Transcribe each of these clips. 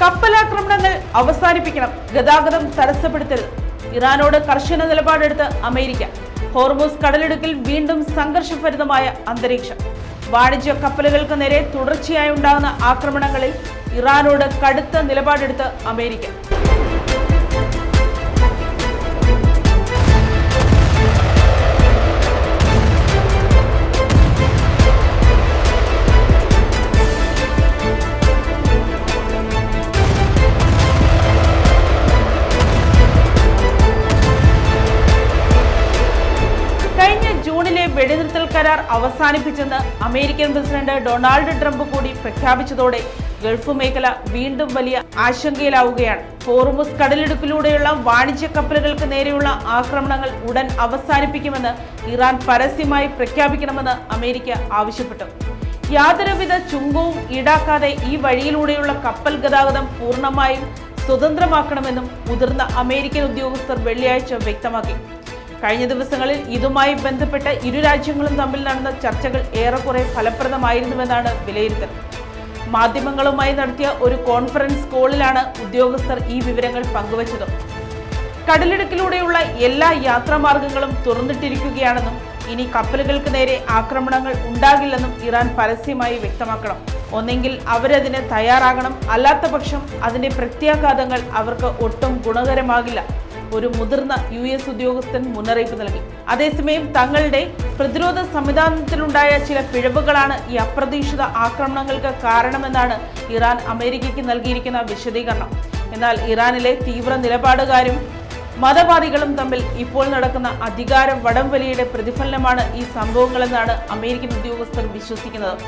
കപ്പലാക്രമണങ്ങൾ അവസാനിപ്പിക്കണം, ഗതാഗതം തടസ്സപ്പെടുത്തരുത്. ഇറാനോട് കർശന നിലപാടെടുത്ത് അമേരിക്ക. ഹോർമൂസ് കടലിടുക്കിൽ വീണ്ടും സംഘർഷഭരിതമായ അന്തരീക്ഷം. വാണിജ്യ കപ്പലുകൾക്ക് നേരെ തുടർച്ചയായി ഉണ്ടാകുന്ന ആക്രമണങ്ങളിൽ ഇറാനോട് കടുത്ത നിലപാടെടുത്ത് അമേരിക്ക. ജൂണിലെ വെടിനിർത്തൽ കരാർ അവസാനിപ്പിച്ചെന്ന് അമേരിക്കൻ പ്രസിഡന്റ് ഡൊണാൾഡ് ട്രംപ് കൂടി പ്രഖ്യാപിച്ചതോടെ ഗൾഫ് മേഖല വീണ്ടും വലിയ ആശങ്കയിലാവുകയാണ്. ഹോർമുസ് കടലിടുക്കിലൂടെയുള്ള വാണിജ്യ കപ്പലുകൾക്ക് നേരെയുള്ള ആക്രമണങ്ങൾ ഉടൻ അവസാനിപ്പിക്കുമെന്ന് ഇറാൻ പരസ്യമായി പ്രഖ്യാപിക്കണമെന്ന് അമേരിക്ക ആവശ്യപ്പെട്ടു. യാതൊരുവിധ ചുങ്കവും ഈടാക്കാതെ ഈ വഴിയിലൂടെയുള്ള കപ്പൽ ഗതാഗതം പൂർണ്ണമായും സ്വതന്ത്രമാക്കണമെന്നും മുതിർന്ന അമേരിക്കൻ ഉദ്യോഗസ്ഥർ വെള്ളിയാഴ്ച വ്യക്തമാക്കി. കഴിഞ്ഞ ദിവസങ്ങളിൽ ഇതുമായി ബന്ധപ്പെട്ട് ഇരു രാജ്യങ്ങളും തമ്മിൽ നടന്ന ചർച്ചകൾ ഏറെക്കുറെ ഫലപ്രദമായിരുന്നുവെന്നാണ് വിലയിരുത്തൽ. മാധ്യമങ്ങളുമായി നടത്തിയ ഒരു കോൺഫറൻസ് കോളിലാണ് ഉദ്യോഗസ്ഥർ ഈ വിവരങ്ങൾ പങ്കുവച്ചത്. കടലിടുക്കിലൂടെയുള്ള എല്ലാ യാത്രാമാർഗങ്ങളും തുറന്നിട്ടിരിക്കുകയാണെന്നും ഇനി കപ്പലുകൾക്ക് നേരെ ആക്രമണങ്ങൾ ഉണ്ടാകില്ലെന്നും ഇറാൻ പരസ്യമായി വ്യക്തമാക്കണം. ഒന്നെങ്കിൽ അവരതിന് തയ്യാറാകണം, അല്ലാത്ത പക്ഷം അതിന്റെ പ്രത്യാഘാതങ്ങൾ അവർക്ക് ഒട്ടും ഗുണകരമാകില്ല, ഒരു മുതിർന്ന US ഉദ്യോഗസ്ഥൻ മുന്നറിയിപ്പ് നൽകി. അതേസമയം തങ്ങളുടെ പ്രതിരോധ സംവിധാനത്തിലുണ്ടായ ചില പിഴവുകളാണ് ഈ അപ്രതീക്ഷിത ആക്രമണങ്ങൾക്ക് കാരണമെന്നാണ് ഇറാൻ അമേരിക്കയ്ക്ക് നൽകിയിരിക്കുന്ന വിശദീകരണം. എന്നാൽ ഇറാനിലെ തീവ്ര നിലപാടുകാരും മതവാദികളും തമ്മിൽ ഇപ്പോൾ നടക്കുന്ന അധികാര വടംവലിയുടെ പ്രതിഫലനമാണ് ഈ സംഭവങ്ങളെന്നാണ് അമേരിക്കൻ ഉദ്യോഗസ്ഥർ വിശ്വസിക്കുന്നത്.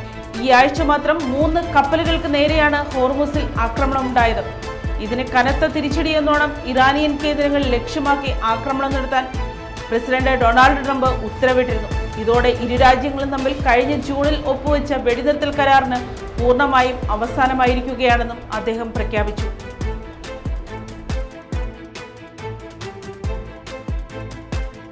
ഈ ആഴ്ച മാത്രം 3 കപ്പലുകൾക്ക് നേരെയാണ് ഹോർമുസിൽ ആക്രമണമുണ്ടായത്. ഇതിന് കനത്ത തിരിച്ചടിയെന്നോണം ഇറാനിയൻ കേന്ദ്രങ്ങൾ ലക്ഷ്യമാക്കി ആക്രമണം നടത്താൻ പ്രസിഡന്റ് ഡൊണാൾഡ് ട്രംപ് ഉത്തരവിട്ടിരുന്നു. ഇതോടെ ഇരു രാജ്യങ്ങളും തമ്മിൽ കഴിഞ്ഞ ജൂണിൽ ഒപ്പുവെച്ച വെടിനിർത്തൽ കരാറിന് പൂർണ്ണമായും അവസാനമായിരിക്കുകയാണെന്നും അദ്ദേഹം പ്രഖ്യാപിച്ചു.